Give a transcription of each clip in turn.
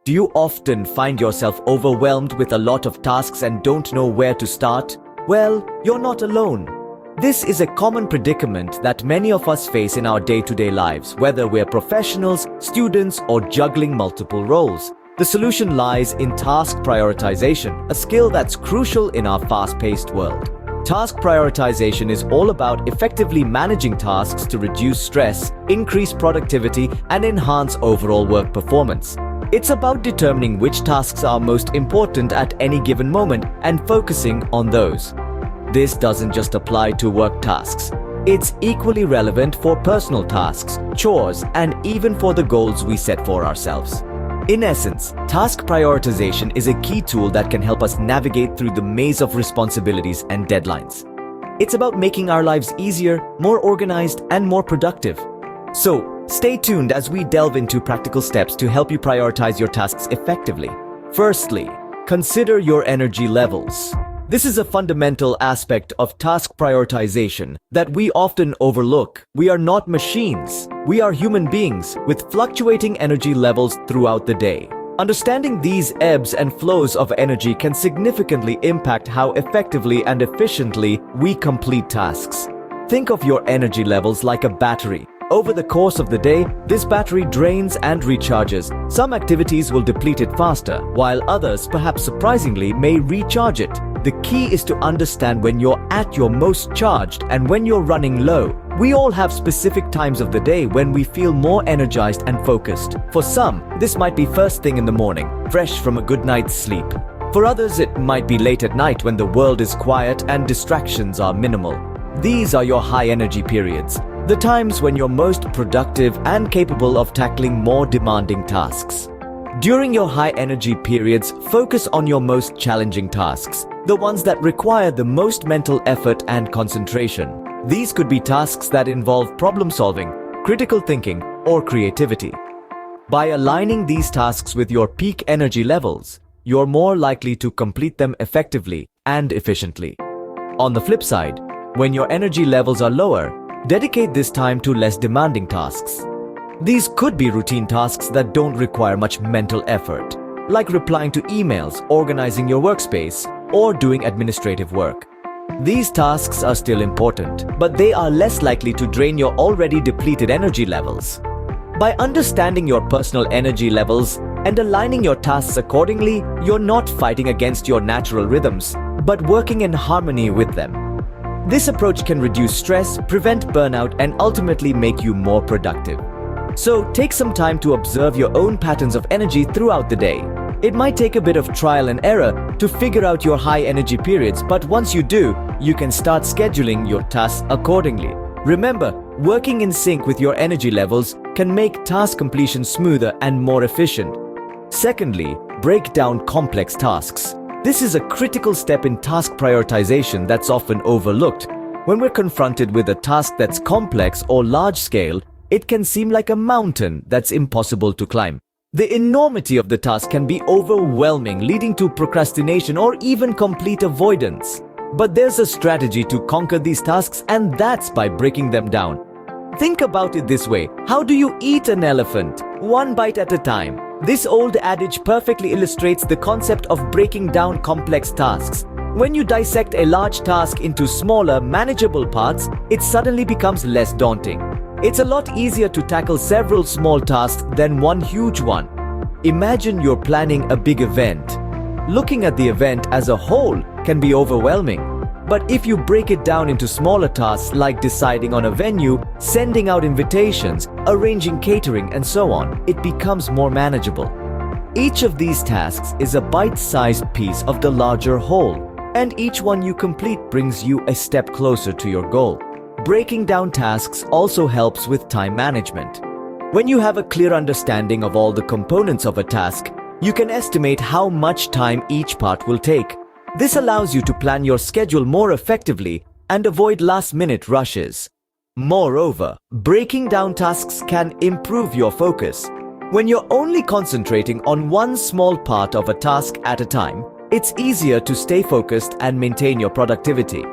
Do you often find yourself overwhelmed with a lot of tasks and don't know where to start? Well, you're not alone. This is a common predicament that many of us face in our day-to-day lives, whether we're professionals, students, or juggling multiple roles. The solution lies in task prioritization, a skill that's crucial in our fast-paced world. Task prioritization is all about effectively managing tasks to reduce stress, increase productivity, and enhance overall work performance. It's about determining which tasks are most important at any given moment and focusing on those. This doesn't just apply to work tasks. It's equally relevant for personal tasks, chores, and even for the goals we set for ourselves. In essence, task prioritization is a key tool that can help us navigate through the maze of responsibilities and deadlines. It's about making our lives easier, more organized, and more productive. So, stay tuned as we delve into practical steps to help you prioritize your tasks effectively. Firstly, consider your energy levels. This is a fundamental aspect of task prioritization that we often overlook. We are not machines. We are human beings with fluctuating energy levels throughout the day. Understanding these ebbs and flows of energy can significantly impact how effectively and efficiently we complete tasks. Think of your energy levels like a battery. Over the course of the day, this battery drains and recharges. Some activities will deplete it faster, while others, perhaps surprisingly, may recharge it. The key is to understand when you're at your most charged and when you're running low. We all have specific times of the day when we feel more energized and focused. For some, this might be first thing in the morning, fresh from a good night's sleep. For others, it might be late at night when the world is quiet and distractions are minimal. These are your high energy periods, the times when you're most productive and capable of tackling more demanding tasks. During your high energy periods, focus on your most challenging tasks, the ones that require the most mental effort and concentration. These could be tasks that involve problem solving, critical thinking, or creativity. By aligning these tasks with your peak energy levels, you're more likely to complete them effectively and efficiently. On the flip side, when your energy levels are lower, dedicate this time to less demanding tasks. These could be routine tasks that don't require much mental effort, like replying to emails, organizing your workspace, or doing administrative work. These tasks are still important, but they are less likely to drain your already depleted energy levels. By understanding your personal energy levels and aligning your tasks accordingly, you're not fighting against your natural rhythms, but working in harmony with them. This approach can reduce stress, prevent burnout, and ultimately make you more productive. So take some time to observe your own patterns of energy throughout the day. It might take a bit of trial and error to figure out your high energy periods, but once you do, you can start scheduling your tasks accordingly. Remember, working in sync with your energy levels can make task completion smoother and more efficient. Secondly, break down complex tasks. This is a critical step in task prioritization that's often overlooked. When we're confronted with a task that's complex or large-scale, it can seem like a mountain that's impossible to climb. The enormity of the task can be overwhelming, leading to procrastination or even complete avoidance. But there's a strategy to conquer these tasks, and that's by breaking them down. Think about it this way. How do you eat an elephant? One bite at a time. This old adage perfectly illustrates the concept of breaking down complex tasks. When you dissect a large task into smaller, manageable parts, it suddenly becomes less daunting. It's a lot easier to tackle several small tasks than one huge one. Imagine you're planning a big event. Looking at the event as a whole can be overwhelming. But if you break it down into smaller tasks like deciding on a venue, sending out invitations, arranging catering, and so on, it becomes more manageable. Each of these tasks is a bite-sized piece of the larger whole, and each one you complete brings you a step closer to your goal. Breaking down tasks also helps with time management. When you have a clear understanding of all the components of a task, you can estimate how much time each part will take. This allows you to plan your schedule more effectively and avoid last-minute rushes. Moreover, breaking down tasks can improve your focus. When you're only concentrating on one small part of a task at a time, it's easier to stay focused and maintain your productivity.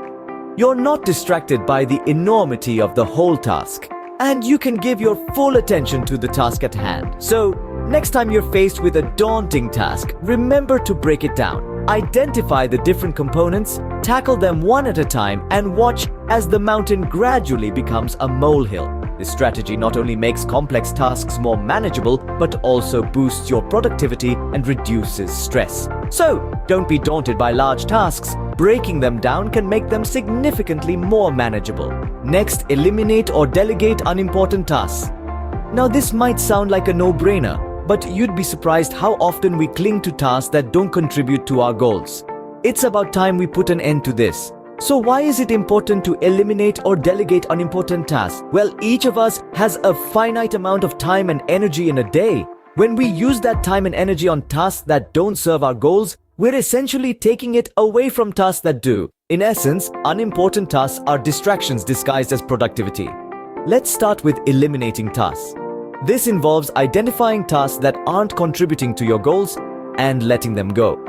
You're not distracted by the enormity of the whole task, and you can give your full attention to the task at hand. So, Next time you're faced with a daunting task, remember to break it down. Identify the different components, tackle them one at a time, and watch as the mountain gradually becomes a molehill. This strategy not only makes complex tasks more manageable, but also boosts your productivity and reduces stress. So, don't be daunted by large tasks. Breaking them down can make them significantly more manageable. Next, eliminate or delegate unimportant tasks. Now, this might sound like a no-brainer, but you'd be surprised how often we cling to tasks that don't contribute to our goals. It's about time we put an end to this. So why is it important to eliminate or delegate unimportant tasks? Well, each of us has a finite amount of time and energy in a day. When we use that time and energy on tasks that don't serve our goals, we're essentially taking it away from tasks that do. In essence, unimportant tasks are distractions disguised as productivity. Let's start with eliminating tasks. This involves identifying tasks that aren't contributing to your goals and letting them go.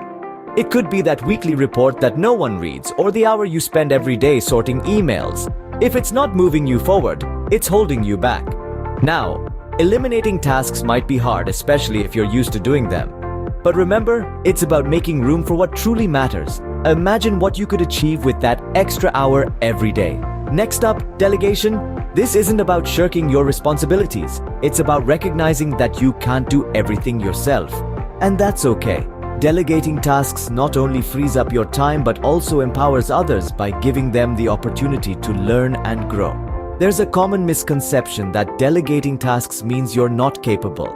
It could be that weekly report that no one reads, or the hour you spend every day sorting emails. If it's not moving you forward, it's holding you back. Now, eliminating tasks might be hard, especially if you're used to doing them. But remember, it's about making room for what truly matters. Imagine what you could achieve with that extra hour every day. Next up, delegation. This isn't about shirking your responsibilities. It's about recognizing that you can't do everything yourself. And that's okay. Delegating tasks not only frees up your time but also empowers others by giving them the opportunity to learn and grow. There's a common misconception that delegating tasks means you're not capable.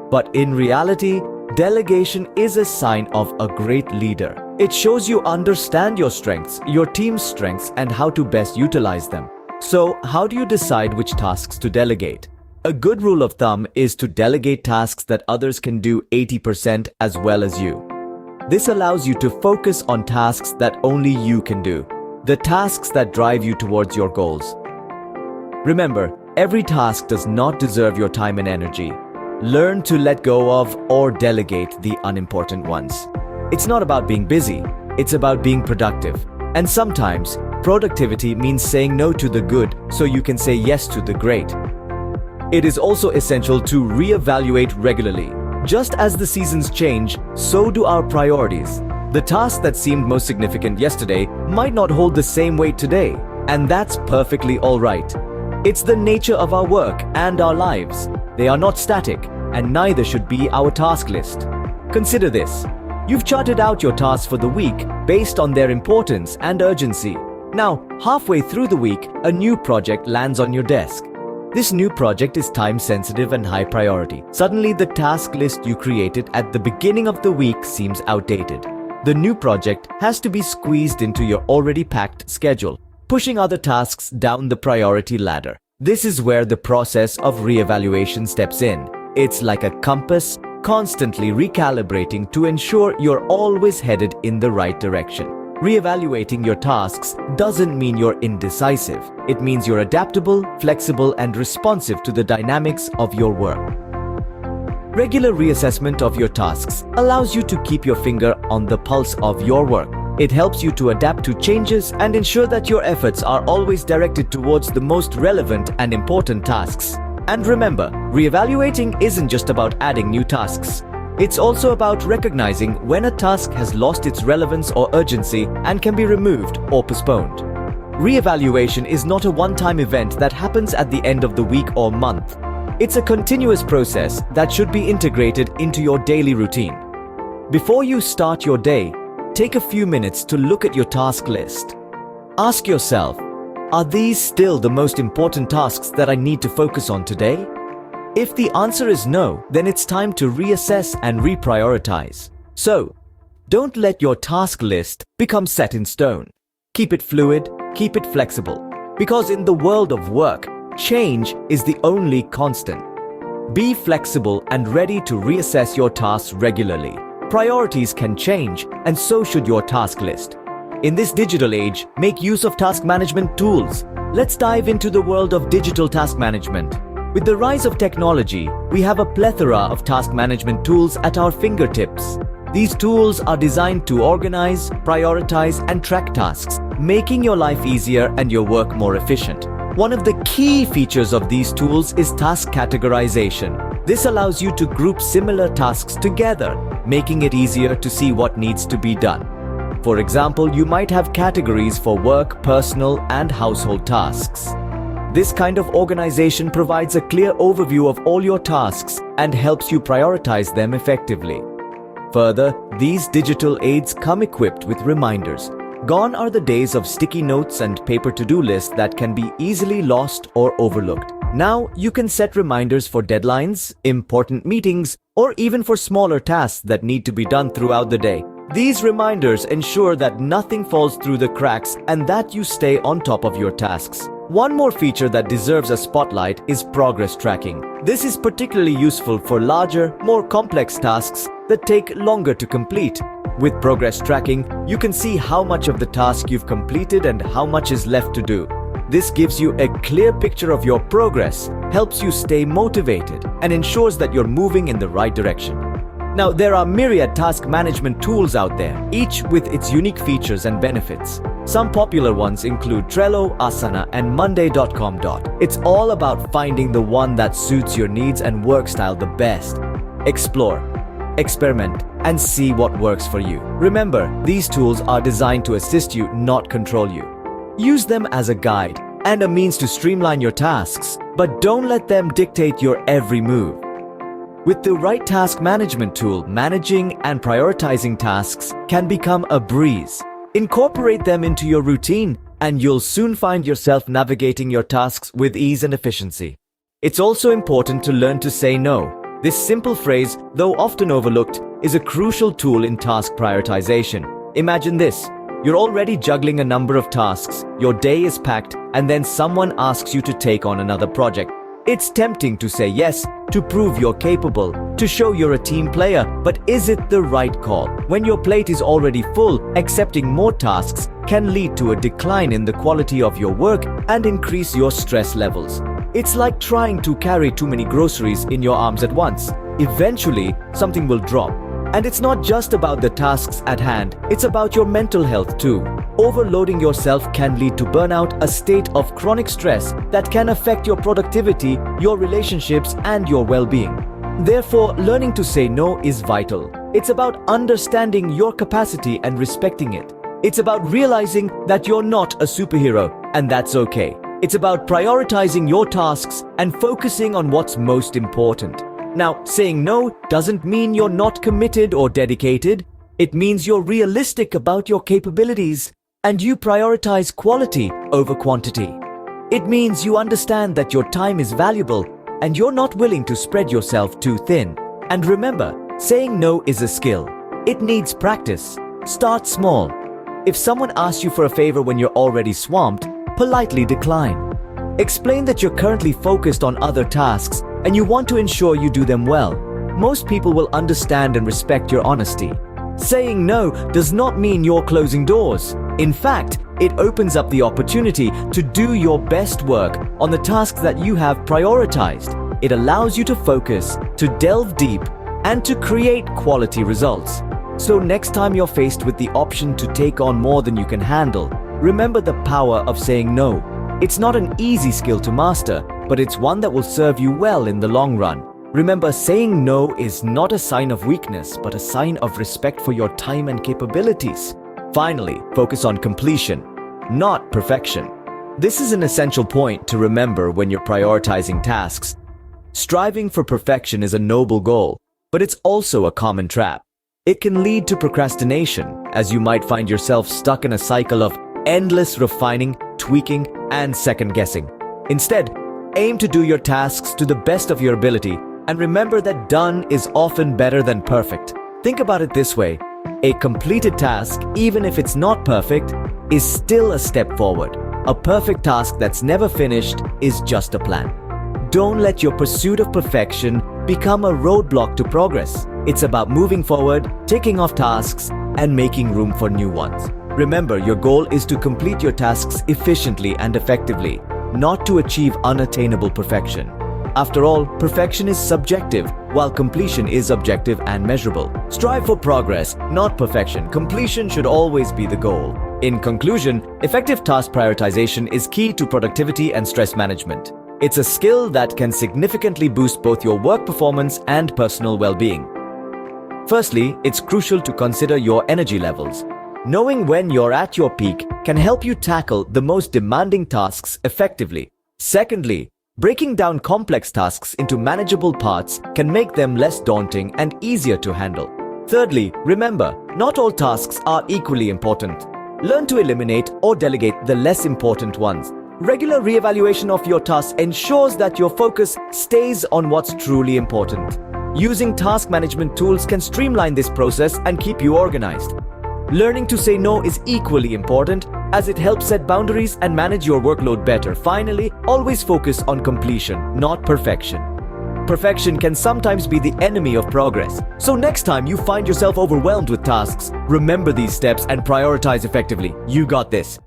But in reality, delegation is a sign of a great leader. It shows you understand your strengths, your team's strengths, and how to best utilize them. So, how do you decide which tasks to delegate? A good rule of thumb is to delegate tasks that others can do 80% as well as you. This allows you to focus on tasks that only you can do, the tasks that drive you towards your goals. Remember, every task does not deserve your time and energy. Learn to let go of or delegate the unimportant ones. It's not about being busy, it's about being productive. And sometimes, productivity means saying no to the good so you can say yes to the great. It is also essential to reevaluate regularly. Just as the seasons change, so do our priorities. The task that seemed most significant yesterday might not hold the same weight today, and that's perfectly all right. It's the nature of our work and our lives. They are not static, and neither should be our task list. Consider this. You've charted out your tasks for the week based on their importance and urgency. Now, halfway through the week, a new project lands on your desk. This new project is time-sensitive and high priority. Suddenly, the task list you created at the beginning of the week seems outdated. The new project has to be squeezed into your already packed schedule, pushing other tasks down the priority ladder. This is where the process of reevaluation steps in. It's like a compass, constantly recalibrating to ensure you're always headed in the right direction. Reevaluating your tasks doesn't mean you're indecisive. It means you're adaptable, flexible, and responsive to the dynamics of your work. Regular reassessment of your tasks allows you to keep your finger on the pulse of your work. It helps you to adapt to changes and ensure that your efforts are always directed towards the most relevant and important tasks. And remember, reevaluating isn't just about adding new tasks. It's also about recognizing when a task has lost its relevance or urgency and can be removed or postponed. Reevaluation is not a one-time event that happens at the end of the week or month. It's a continuous process that should be integrated into your daily routine. Before you start your day, take a few minutes to look at your task list. Ask yourself, are these still the most important tasks that I need to focus on today? If the answer is no, then it's time to reassess and reprioritize. So, don't let your task list become set in stone. Keep it fluid, keep it flexible. Because in the world of work, change is the only constant. Be flexible and ready to reassess your tasks regularly. Priorities can change, and so should your task list. In this digital age, make use of task management tools. Let's dive into the world of digital task management. With the rise of technology, we have a plethora of task management tools at our fingertips. These tools are designed to organize, prioritize, and track tasks, making your life easier and your work more efficient. One of the key features of these tools is task categorization. This allows you to group similar tasks together, making it easier to see what needs to be done. For example, you might have categories for work, personal, and household tasks. This kind of organization provides a clear overview of all your tasks and helps you prioritize them effectively. Further, these digital aids come equipped with reminders. Gone are the days of sticky notes and paper to-do lists that can be easily lost or overlooked. Now, you can set reminders for deadlines, important meetings, or even for smaller tasks that need to be done throughout the day. These reminders ensure that nothing falls through the cracks and that you stay on top of your tasks. One more feature that deserves a spotlight is progress tracking. This is particularly useful for larger, more complex tasks that take longer to complete. With progress tracking, you can see how much of the task you've completed and how much is left to do. This gives you a clear picture of your progress, helps you stay motivated, and ensures that you're moving in the right direction. Now, there are myriad task management tools out there, each with its unique features and benefits. Some popular ones include Trello, Asana, and Monday.com. It's all about finding the one that suits your needs and work style the best. Explore, experiment, and see what works for you. Remember, these tools are designed to assist you, not control you. Use them as a guide and a means to streamline your tasks, but don't let them dictate your every move. With the right task management tool, managing and prioritizing tasks can become a breeze. Incorporate them into your routine, and you'll soon find yourself navigating your tasks with ease and efficiency. It's also important to learn to say no. This simple phrase, though often overlooked, is a crucial tool in task prioritization. Imagine this. You're already juggling a number of tasks, your day is packed, and then someone asks you to take on another project. It's tempting to say yes, to prove you're capable, to show you're a team player, but is it the right call? When your plate is already full, accepting more tasks can lead to a decline in the quality of your work and increase your stress levels. It's like trying to carry too many groceries in your arms at once. Eventually, something will drop. And it's not just about the tasks at hand, it's about your mental health too. Overloading yourself can lead to burnout, a state of chronic stress that can affect your productivity, your relationships, and your well-being. Therefore, learning to say no is vital. It's about understanding your capacity and respecting it. It's about realizing that you're not a superhero, and that's okay. It's about prioritizing your tasks and focusing on what's most important. Now, saying no doesn't mean you're not committed or dedicated. It means you're realistic about your capabilities and you prioritize quality over quantity. It means you understand that your time is valuable and you're not willing to spread yourself too thin. And remember, saying no is a skill. It needs practice. Start small. If someone asks you for a favor when you're already swamped, politely decline. Explain that you're currently focused on other tasks and you want to ensure you do them well. Most people will understand and respect your honesty. Saying no does not mean you're closing doors. In fact, it opens up the opportunity to do your best work on the tasks that you have prioritized. It allows you to focus, to delve deep, and to create quality results. So next time you're faced with the option to take on more than you can handle, remember the power of saying no. It's not an easy skill to master, but it's one that will serve you well in the long run. Remember, saying no is not a sign of weakness, but a sign of respect for your time and capabilities. Finally, focus on completion, not perfection. This is an essential point to remember when you're prioritizing tasks. Striving for perfection is a noble goal, but it's also a common trap. It can lead to procrastination, as you might find yourself stuck in a cycle of endless refining, tweaking, and second-guessing. Instead, aim to do your tasks to the best of your ability, and remember that done is often better than perfect. Think about it this way. A completed task, even if it's not perfect, is still a step forward. A perfect task that's never finished is just a plan. Don't let your pursuit of perfection become a roadblock to progress. It's about moving forward, ticking off tasks, and making room for new ones. Remember, your goal is to complete your tasks efficiently and effectively, not to achieve unattainable perfection. After all, perfection is subjective, while completion is objective and measurable. Strive for progress, not perfection. Completion should always be the goal. In conclusion, effective task prioritization is key to productivity and stress management. It's a skill that can significantly boost both your work performance and personal well-being. Firstly, it's crucial to consider your energy levels. Knowing when you're at your peak can help you tackle the most demanding tasks effectively. Secondly, breaking down complex tasks into manageable parts can make them less daunting and easier to handle. Thirdly, remember, not all tasks are equally important. Learn to eliminate or delegate the less important ones. Regular re-evaluation of your tasks ensures that your focus stays on what's truly important. Using task management tools can streamline this process and keep you organized. Learning to say no is equally important as it helps set boundaries and manage your workload better. Finally, always focus on completion, not perfection. Perfection can sometimes be the enemy of progress. So next time you find yourself overwhelmed with tasks, remember these steps and prioritize effectively. You got this.